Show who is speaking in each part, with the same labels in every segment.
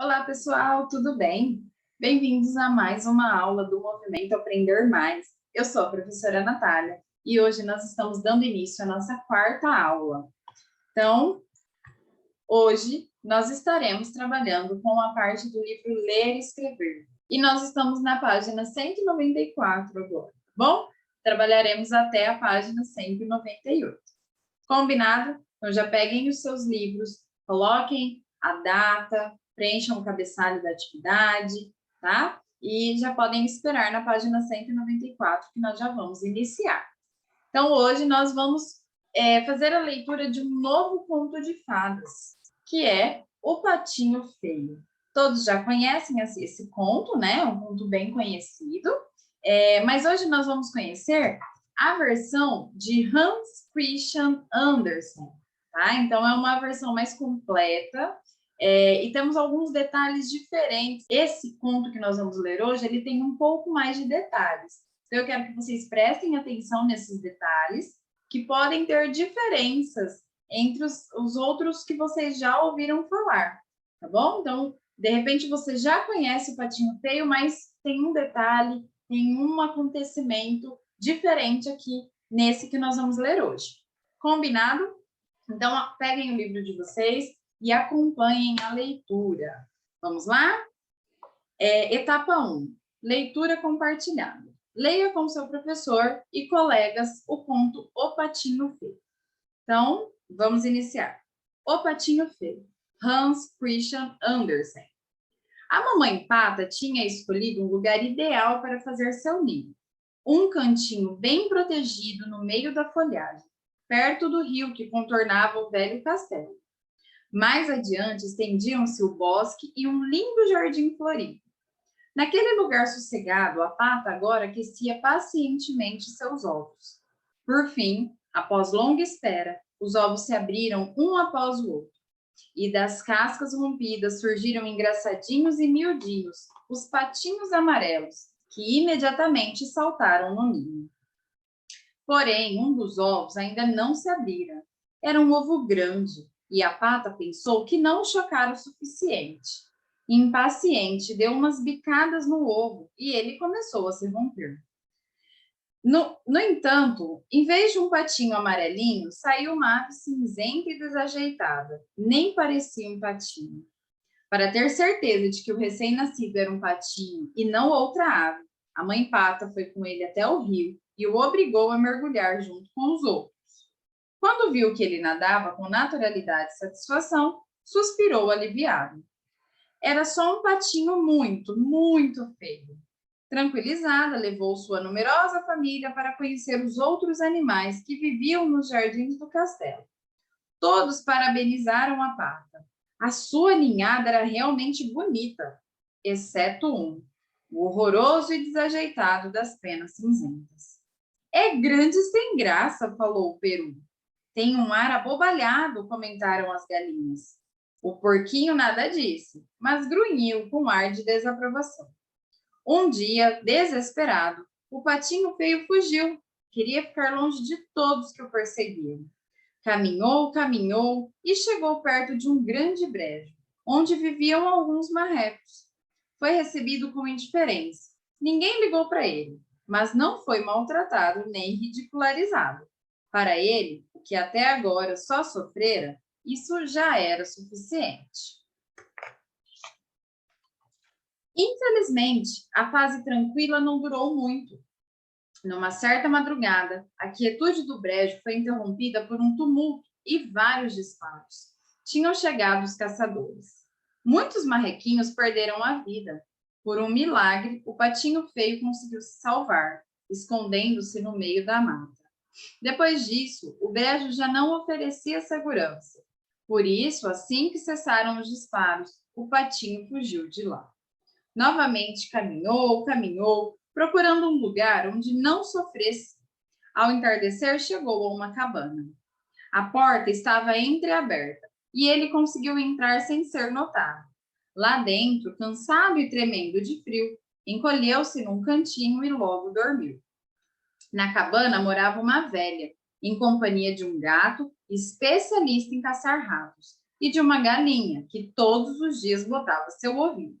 Speaker 1: Olá, pessoal, tudo bem? Bem-vindos a mais uma aula do Movimento Aprender Mais. Eu sou a professora Natália e hoje nós estamos dando início à nossa quarta aula. Então, hoje nós estaremos trabalhando com a parte do livro Ler e Escrever. E nós estamos na página 194 agora, tá bom? Trabalharemos até a página 198. Combinado? Então já peguem os seus livros, coloquem a data, preencham o cabeçalho da atividade, tá? E já podem esperar na página 194, que nós já vamos iniciar. Então, hoje nós vamos fazer a leitura de um novo conto de fadas, que é O Patinho Feio. Todos já conhecem esse conto, né? Um conto bem conhecido. Mas hoje nós vamos conhecer a versão de Hans Christian Andersen, tá? Então, é uma versão mais completa e temos alguns detalhes diferentes. Esse conto que nós vamos ler hoje, ele tem um pouco mais de detalhes. Então, eu quero que vocês prestem atenção nesses detalhes, que podem ter diferenças entre os outros que vocês já ouviram falar, tá bom? Então, de repente, você já conhece o Patinho Feio, mas tem um detalhe, tem um acontecimento diferente aqui nesse que nós vamos ler hoje. Combinado? Então, peguem o livro de vocês e acompanhem a leitura. Vamos lá? Etapa 1. Leitura compartilhada. Leia com seu professor e colegas o conto O Patinho Feio. Então, vamos iniciar. O Patinho Feio, Hans Christian Andersen. A mamãe Pata tinha escolhido um lugar ideal para fazer seu ninho. Um cantinho bem protegido no meio da folhagem, perto do rio que contornava o velho castelo. Mais adiante estendiam-se o bosque e um lindo jardim florido. Naquele lugar sossegado, a Pata agora aquecia pacientemente seus ovos. Por fim, após longa espera, os ovos se abriram um após o outro. E das cascas rompidas surgiram engraçadinhos e miudinhos, os patinhos amarelos, que imediatamente saltaram no ninho. Porém, um dos ovos ainda não se abrira. Era um ovo grande, e a Pata pensou que não o chocara o suficiente. Impaciente, deu umas bicadas no ovo e ele começou a se romper. No entanto, em vez de um patinho amarelinho, saiu uma ave cinzenta e desajeitada. Nem parecia um patinho. Para ter certeza de que o recém-nascido era um patinho e não outra ave, a mãe Pata foi com ele até o rio e o obrigou a mergulhar junto com os outros. Quando viu que ele nadava com naturalidade e satisfação, suspirou aliviado. Era só um patinho muito, muito feio. Tranquilizada, levou sua numerosa família para conhecer os outros animais que viviam nos jardins do castelo. Todos parabenizaram a Pata. A sua ninhada era realmente bonita, exceto um, o horroroso e desajeitado das penas cinzentas. É grande sem graça, falou o peru. Tem um ar abobalhado, comentaram as galinhas. O porquinho nada disse, mas grunhiu com ar de desaprovação. Um dia, desesperado, o patinho feio fugiu. Queria ficar longe de todos que o perseguiam. Caminhou, caminhou e chegou perto de um grande brejo, onde viviam alguns marrecos. Foi recebido com indiferença. Ninguém ligou para ele, mas não foi maltratado nem ridicularizado. Para ele, o que até agora só sofrera, isso já era suficiente. Infelizmente, a fase tranquila não durou muito. Numa certa madrugada, a quietude do brejo foi interrompida por um tumulto e vários disparos. Tinham chegado os caçadores. Muitos marrequinhos perderam a vida. Por um milagre, o patinho feio conseguiu se salvar, escondendo-se no meio da mata. Depois disso, o brejo já não oferecia segurança. Por isso, assim que cessaram os disparos, o patinho fugiu de lá. Novamente caminhou, caminhou, procurando um lugar onde não sofresse. Ao entardecer, chegou a uma cabana. A porta estava entreaberta e ele conseguiu entrar sem ser notado. Lá dentro, cansado e tremendo de frio, encolheu-se num cantinho e logo dormiu. Na cabana morava uma velha, em companhia de um gato especialista em caçar ratos. e de uma galinha, que todos os dias botava seu ovinho.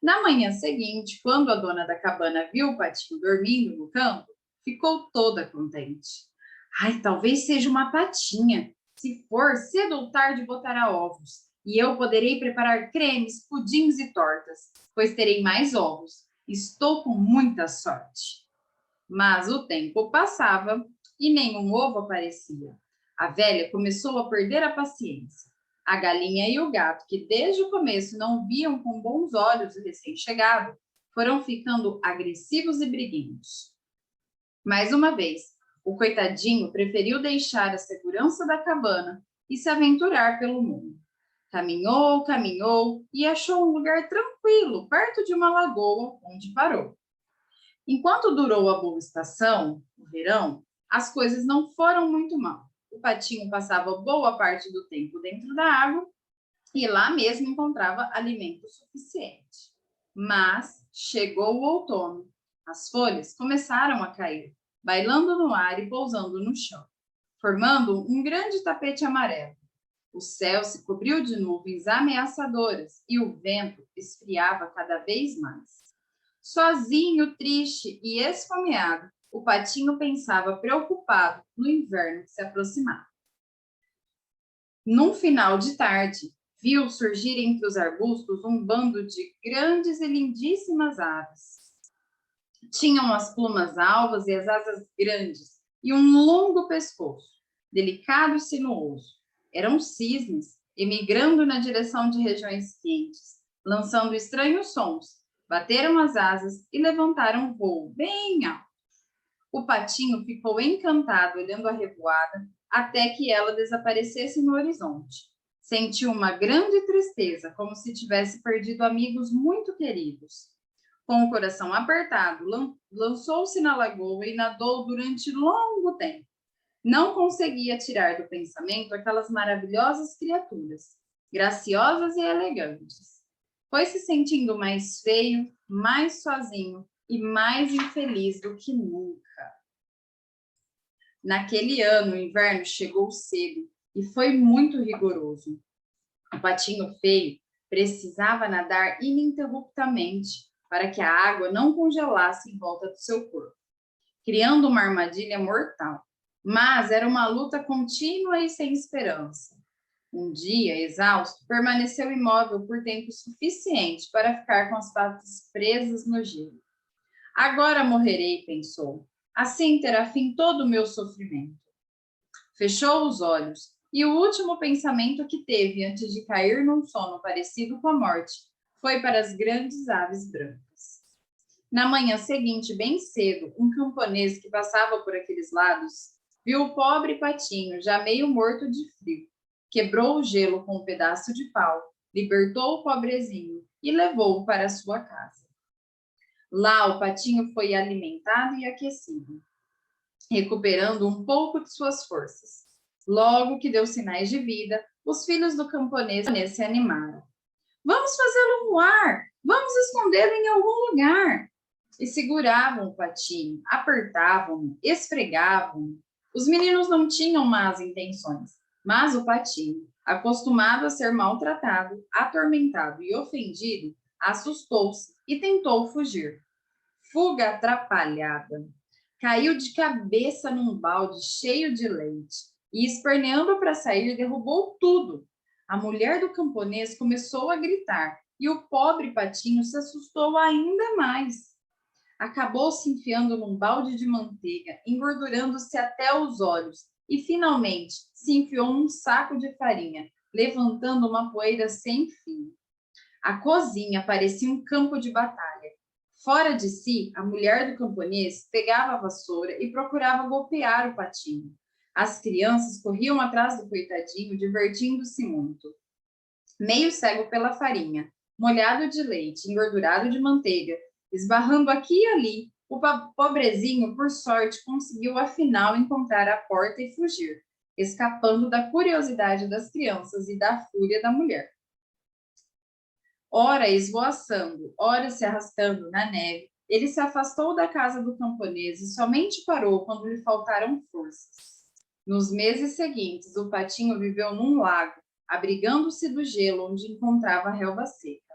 Speaker 1: Na manhã seguinte, quando a dona da cabana viu o patinho dormindo no campo, ficou toda contente. Ai, talvez seja uma patinha. Se for, cedo ou tarde botará ovos, e eu poderei preparar cremes, pudins e tortas, pois terei mais ovos. Estou com muita sorte. Mas o tempo passava e nenhum ovo aparecia. A velha começou a perder a paciência. A galinha e o gato, que desde o começo não viam com bons olhos o recém-chegado, foram ficando agressivos e briguentos. Mais uma vez, o coitadinho preferiu deixar a segurança da cabana e se aventurar pelo mundo. Caminhou, caminhou e achou um lugar tranquilo, perto de uma lagoa, onde parou. Enquanto durou a boa estação, o verão, as coisas não foram muito mal. O patinho passava boa parte do tempo dentro da água e lá mesmo encontrava alimento suficiente. Mas chegou o outono. As folhas começaram a cair, bailando no ar e pousando no chão, formando um grande tapete amarelo. O céu se cobriu de nuvens ameaçadoras e o vento esfriava cada vez mais. Sozinho, triste e esfomeado, o patinho pensava preocupado no inverno que se aproximava. Num final de tarde, viu surgir entre os arbustos um bando de grandes e lindíssimas aves. Tinham as plumas alvas e as asas grandes e um longo pescoço, delicado e sinuoso. Eram cisnes, emigrando na direção de regiões quentes, lançando estranhos sons. Bateram as asas e levantaram um voo bem alto. O patinho ficou encantado olhando a revoada até que ela desaparecesse no horizonte. Sentiu uma grande tristeza, como se tivesse perdido amigos muito queridos. Com o coração apertado, lançou-se na lagoa e nadou durante longo tempo. Não conseguia tirar do pensamento aquelas maravilhosas criaturas, graciosas e elegantes. Foi se sentindo mais feio, mais sozinho e mais infeliz do que nunca. Naquele ano, o inverno chegou cedo e foi muito rigoroso. O patinho feio precisava nadar ininterruptamente para que a água não congelasse em volta do seu corpo, criando uma armadilha mortal. Mas era uma luta contínua e sem esperança. Um dia, exausto, permaneceu imóvel por tempo suficiente para ficar com as patas presas no gelo. Agora morrerei, pensou. Assim terá fim todo o meu sofrimento. Fechou os olhos e o último pensamento que teve antes de cair num sono parecido com a morte foi para as grandes aves brancas. Na manhã seguinte, bem cedo, um camponês que passava por aqueles lados viu o pobre patinho já meio morto de frio. Quebrou o gelo com um pedaço de pau, libertou o pobrezinho e levou-o para a sua casa. Lá o patinho foi alimentado e aquecido, recuperando um pouco de suas forças. Logo que deu sinais de vida, os filhos do camponês se animaram. Vamos fazê-lo voar! Vamos escondê-lo em algum lugar! E seguravam o patinho, apertavam-no, esfregavam-no. Os meninos não tinham más intenções, mas o patinho, acostumado a ser maltratado, atormentado e ofendido, assustou-se e tentou fugir. Fuga atrapalhada. Caiu de cabeça num balde cheio de leite e, esperneando para sair, derrubou tudo. A mulher do camponês começou a gritar e o pobre patinho se assustou ainda mais. Acabou se enfiando num balde de manteiga, engordurando-se até os olhos e, finalmente, se enfiou num saco de farinha, levantando uma poeira sem fim. A cozinha parecia um campo de batalha. Fora de si, a mulher do camponês pegava a vassoura e procurava golpear o patinho. As crianças corriam atrás do coitadinho, divertindo-se muito. Meio cego pela farinha, molhado de leite, engordurado de manteiga, esbarrando aqui e ali, o pobrezinho, por sorte, conseguiu afinal encontrar a porta e fugir, escapando da curiosidade das crianças e da fúria da mulher. Ora esvoaçando, ora se arrastando na neve, ele se afastou da casa do camponês e somente parou quando lhe faltaram forças. Nos meses seguintes, o patinho viveu num lago, abrigando-se do gelo onde encontrava a relva seca.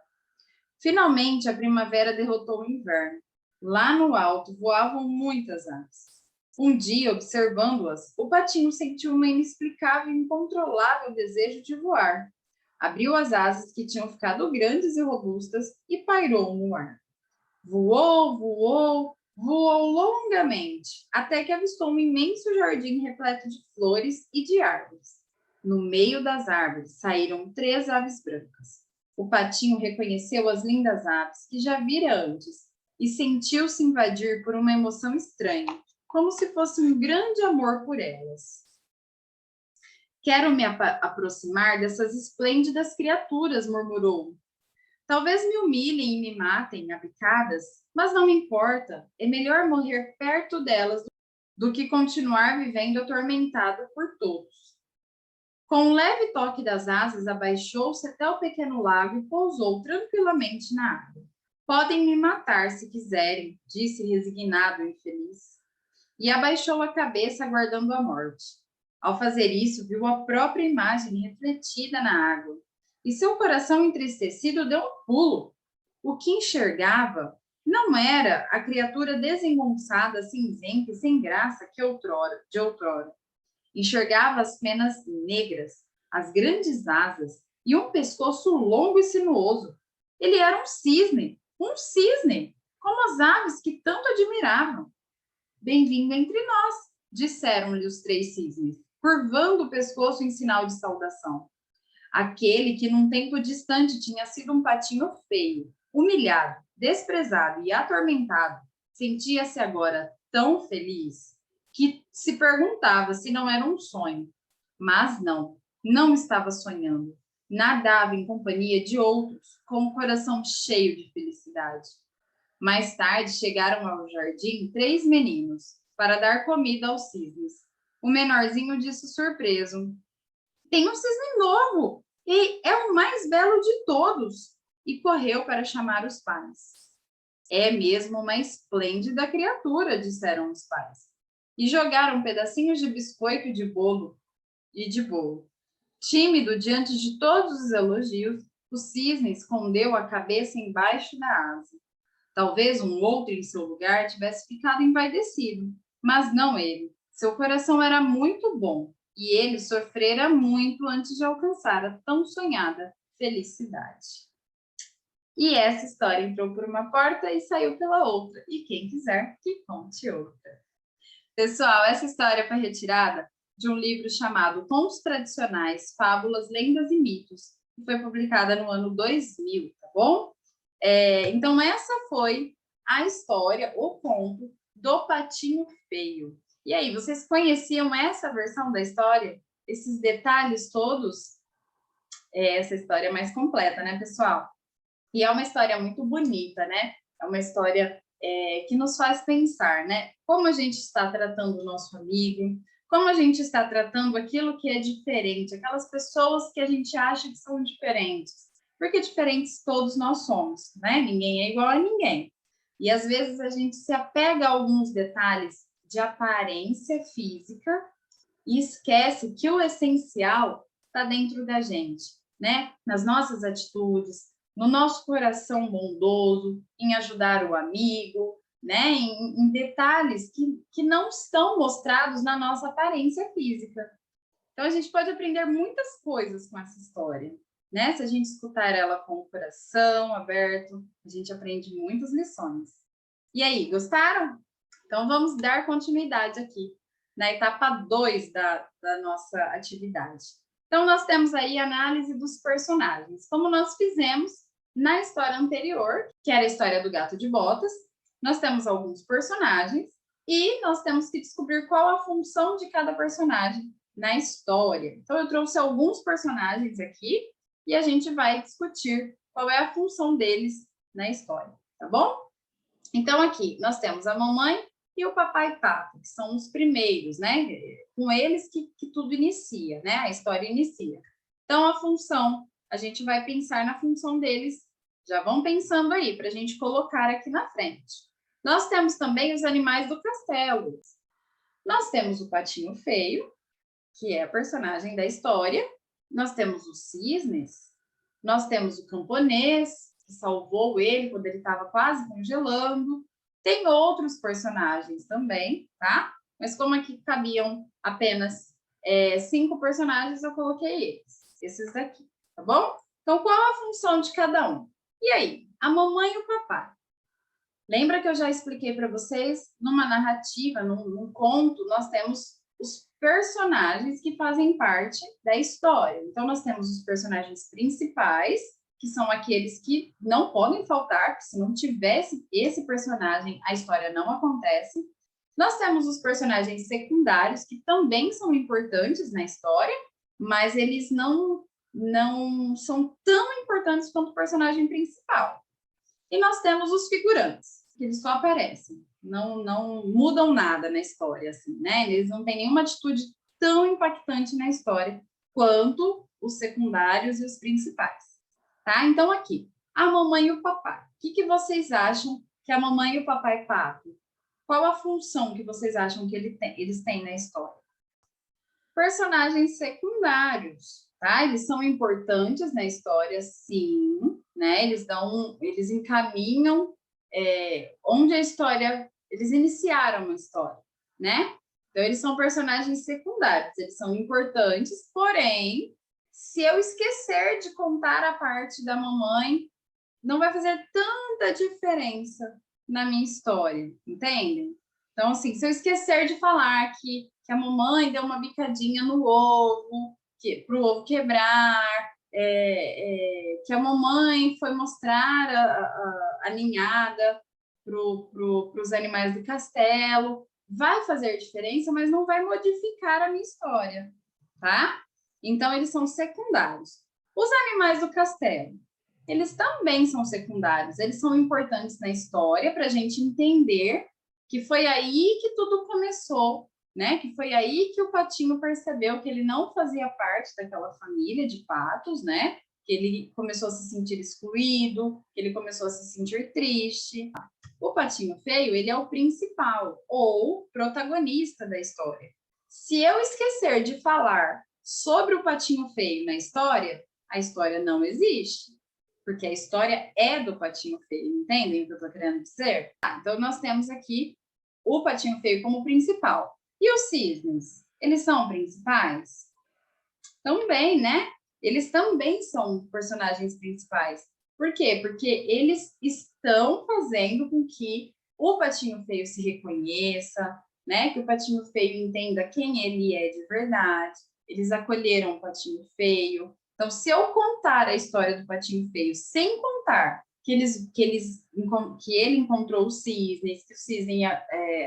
Speaker 1: Finalmente, a primavera derrotou o inverno. Lá no alto voavam muitas aves. Um dia, observando-as, o patinho sentiu uma inexplicável e incontrolável desejo de voar. Abriu as asas que tinham ficado grandes e robustas e pairou no ar. Voou, voou, voou longamente, até que avistou um imenso jardim repleto de flores e de árvores. No meio das árvores saíram 3 aves brancas. O patinho reconheceu as lindas aves que já vira antes e sentiu-se invadir por uma emoção estranha, como se fosse um grande amor por elas. Quero me aproximar dessas esplêndidas criaturas, murmurou. Talvez me humilhem e me matem a picadas, mas não me importa. É melhor morrer perto delas do que continuar vivendo atormentado por todos. Com um leve toque das asas, abaixou-se até o pequeno lago e pousou tranquilamente na água. Podem me matar se quiserem, disse resignado e infeliz. E abaixou a cabeça aguardando a morte. Ao fazer isso, viu a própria imagem refletida na água. E seu coração entristecido deu um pulo. O que enxergava não era a criatura desengonçada, cinzenta e sem graça de outrora. Enxergava as penas negras, as grandes asas e um pescoço longo e sinuoso. Ele era um cisne, como as aves que tanto admiravam. Bem-vindo entre nós, disseram-lhe os 3 cisnes, curvando o pescoço em sinal de saudação. Aquele que num tempo distante tinha sido um patinho feio, humilhado, desprezado e atormentado, sentia-se agora tão feliz que se perguntava se não era um sonho. Mas não estava sonhando. Nadava em companhia de outros, com o coração cheio de felicidade. Mais tarde chegaram ao jardim 3 meninos, para dar comida aos cisnes. O menorzinho disse surpreso: tem um cisne novo, e é o mais belo de todos. E correu para chamar os pais. É mesmo uma esplêndida criatura, disseram os pais. E jogaram pedacinhos de biscoito e de bolo. Tímido diante de todos os elogios, o cisne escondeu a cabeça embaixo da asa. Talvez um outro em seu lugar tivesse ficado envaidecido, mas não ele. Seu coração era muito bom e ele sofrera muito antes de alcançar a tão sonhada felicidade. E essa história entrou por uma porta e saiu pela outra. E quem quiser, que conte outra. Pessoal, essa história foi retirada de um livro chamado Contos Tradicionais, Fábulas, Lendas e Mitos, que foi publicada no ano 2000, tá bom? Então, essa foi a história, o conto do Patinho Feio. E aí, vocês conheciam essa versão da história? Esses detalhes todos? Essa história é mais completa, né, pessoal? E é uma história muito bonita, né? É uma história que nos faz pensar, né? Como a gente está tratando o nosso amigo, como a gente está tratando aquilo que é diferente, aquelas pessoas que a gente acha que são diferentes. Porque diferentes todos nós somos, né? Ninguém é igual a ninguém. E às vezes a gente se apega a alguns detalhes de aparência física e esquece que o essencial está dentro da gente, né? Nas nossas atitudes, no nosso coração bondoso, em ajudar o amigo, né? Em detalhes que não estão mostrados na nossa aparência física. Então, a gente pode aprender muitas coisas com essa história, né? Se a gente escutar ela com o coração aberto, a gente aprende muitas lições. E aí, gostaram? Então, vamos dar continuidade aqui na etapa 2 da nossa atividade. Então, nós temos aí a análise dos personagens, como nós fizemos na história anterior, que era a história do Gato de Botas. Nós temos alguns personagens e nós temos que descobrir qual a função de cada personagem na história. Então, eu trouxe alguns personagens aqui e a gente vai discutir qual é a função deles na história, tá bom? Então, aqui nós temos a mamãe e o papai pato, que são os primeiros, né? Com eles que tudo inicia, né? A história inicia. Então, a função, a gente vai pensar na função deles. Já vão pensando aí, para a gente colocar aqui na frente. Nós temos também os animais do castelo. Nós temos o Patinho Feio, que é a personagem da história, Nós temos os cisnes, nós temos o camponês, que salvou ele quando ele estava quase congelando. Tem outros personagens também, tá? Mas como aqui cabiam apenas 5 personagens, eu coloquei esses daqui, tá bom? Então, qual a função de cada um? E aí, a mamãe e o papai? Lembra que eu já expliquei para vocês, numa narrativa, num conto, nós temos os personagens que fazem parte da história. Então, nós temos os personagens principais, que são aqueles que não podem faltar, porque se não tivesse esse personagem, a história não acontece. Nós temos os personagens secundários, que também são importantes na história, mas eles não são tão importantes quanto o personagem principal. E nós temos os figurantes, que eles só aparecem, não mudam nada na história, assim, né? Eles não têm nenhuma atitude tão impactante na história quanto os secundários e os principais, tá? Então, aqui, a mamãe e o papai. O que vocês acham que a mamãe e o papai Pato? Qual a função que vocês acham que eles têm na história? Personagens secundários, tá? Eles são importantes na história, sim, né? Eles encaminham onde a história, eles iniciaram uma história, né? Então, eles são personagens secundários, eles são importantes, porém, se eu esquecer de contar a parte da mamãe, não vai fazer tanta diferença na minha história, entendem? Então, assim, se eu esquecer de falar que a mamãe deu uma bicadinha no ovo, para o ovo quebrar, que a mamãe foi mostrar a ninhada para os animais do castelo, vai fazer diferença, mas não vai modificar a minha história, tá? Então, eles são secundários. Os animais do castelo, eles também são secundários, eles são importantes na história para a gente entender que foi aí que tudo começou, né? Que foi aí que o patinho percebeu que ele não fazia parte daquela família de patos, né? Que ele começou a se sentir excluído, que ele começou a se sentir triste. O patinho feio, ele é o principal ou protagonista da história. Se eu esquecer de falar sobre o patinho feio na história, a história não existe. Porque a história é do patinho feio, entendem o que eu estou querendo dizer? Então, nós temos aqui o patinho feio como principal. E os cisnes? Eles são principais? Também, né? Eles também são personagens principais. Por quê? Porque eles estão fazendo com que o patinho feio se reconheça, né? Que o patinho feio entenda quem ele é de verdade. Eles acolheram o patinho feio. Então, se eu contar a história do patinho feio sem contar que ele encontrou os cisnes, que os cisnes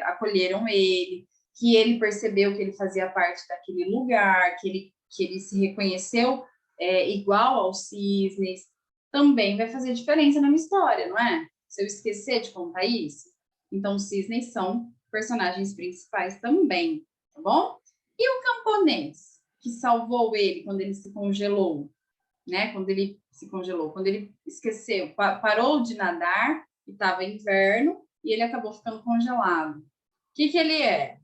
Speaker 1: acolheram ele, que ele percebeu que ele fazia parte daquele lugar, que ele se reconheceu igual aos cisnes, também vai fazer diferença na minha história, não é? Se eu esquecer de contar isso. Então, os cisnes são personagens principais também, tá bom? E o camponês, que salvou ele quando ele se congelou, né? Quando ele se congelou, quando ele esqueceu, parou de nadar, e estava inverno, e ele acabou ficando congelado. O que ele é?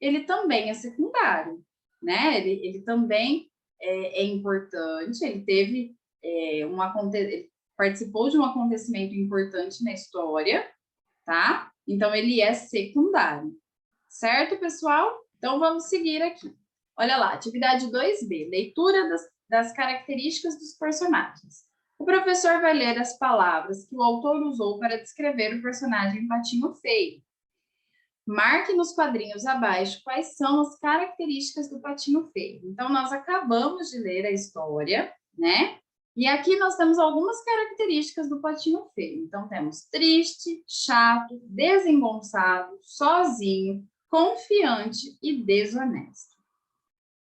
Speaker 1: Ele também é secundário, né? Ele também é importante, ele teve ele participou de um acontecimento importante na história, tá? Então, ele é secundário. Certo, pessoal? Então, vamos seguir aqui. Olha lá, atividade 2B, leitura das características dos personagens. O professor vai ler as palavras que o autor usou para descrever o personagem Patinho Feio. Marque nos quadrinhos abaixo quais são as características do Patinho Feio. Então, nós acabamos de ler a história, né? E aqui nós temos algumas características do Patinho Feio. Então, temos triste, chato, desengonçado, sozinho, confiante e desonesto.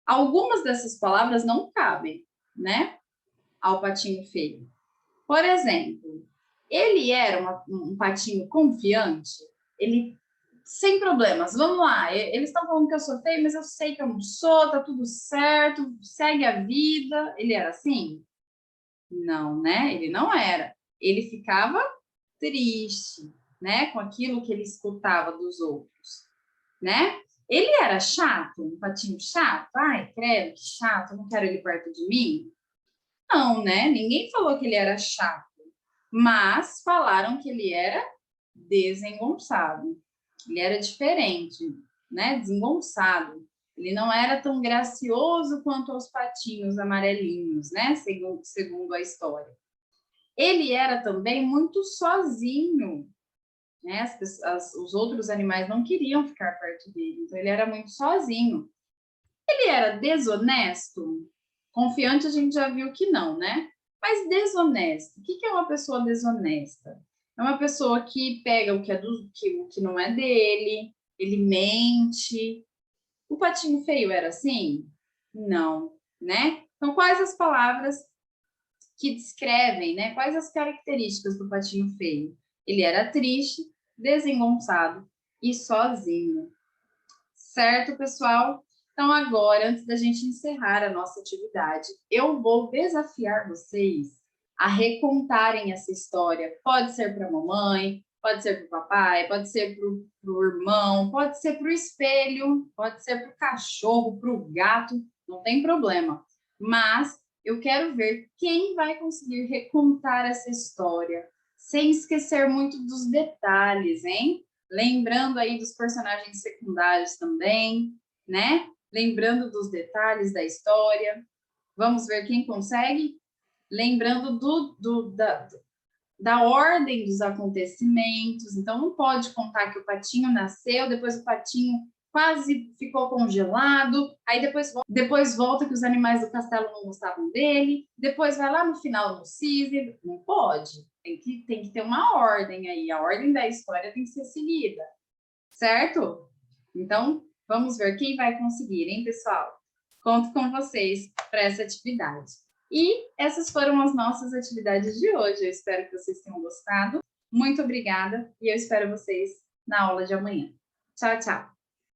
Speaker 1: Algumas dessas palavras não cabem, né, ao patinho feio. Por exemplo, ele era um patinho confiante, ele sem problemas, vamos lá, eles estão falando que eu sou feio, mas eu sei que eu não sou, tá tudo certo, segue a vida. Ele era assim? Não, né? Ele não era. Ele ficava triste, né, com aquilo que ele escutava dos outros, né? Ele era chato, um patinho chato? Ai, credo, que chato, não quero ele perto de mim. Não, né? Ninguém falou que ele era chato, mas falaram que ele era desengonçado. Ele era diferente, né? Desengonçado. Ele não era tão gracioso quanto os patinhos amarelinhos, né? Segundo a história. Ele era também muito sozinho, né? Os outros animais não queriam ficar perto dele, então ele era muito sozinho. Ele era desonesto? Confiante a gente já viu que não, né? Mas desonesto, o que é uma pessoa desonesta? É uma pessoa que pega o que, o que não é dele, ele mente. O patinho feio era assim? Não, né? Então, quais as palavras que descrevem, né? Quais as características do patinho feio? Ele era triste, desengonçado e sozinho. Certo, pessoal? Então, agora, antes da gente encerrar a nossa atividade, eu vou desafiar vocês a recontarem essa história. Pode ser para a mamãe, pode ser para o papai, pode ser para o irmão, pode ser para o espelho, pode ser para o cachorro, para o gato, não tem problema. Mas eu quero ver quem vai conseguir recontar essa história, sem esquecer muito dos detalhes, hein? Lembrando aí dos personagens secundários também, né? Lembrando dos detalhes da história. Vamos ver quem consegue? Lembrando da ordem dos acontecimentos. Então, não pode contar que o patinho nasceu, depois o patinho quase ficou congelado, aí depois volta que os animais do castelo não gostavam dele, depois vai lá no final no cisne. Não pode. Tem que ter uma ordem aí. A ordem da história tem que ser seguida, certo? Então, vamos ver quem vai conseguir, hein, pessoal? Conto com vocês para essa atividade. E essas foram as nossas atividades de hoje. Eu espero que vocês tenham gostado. Muito obrigada e eu espero vocês na aula de amanhã. Tchau, tchau!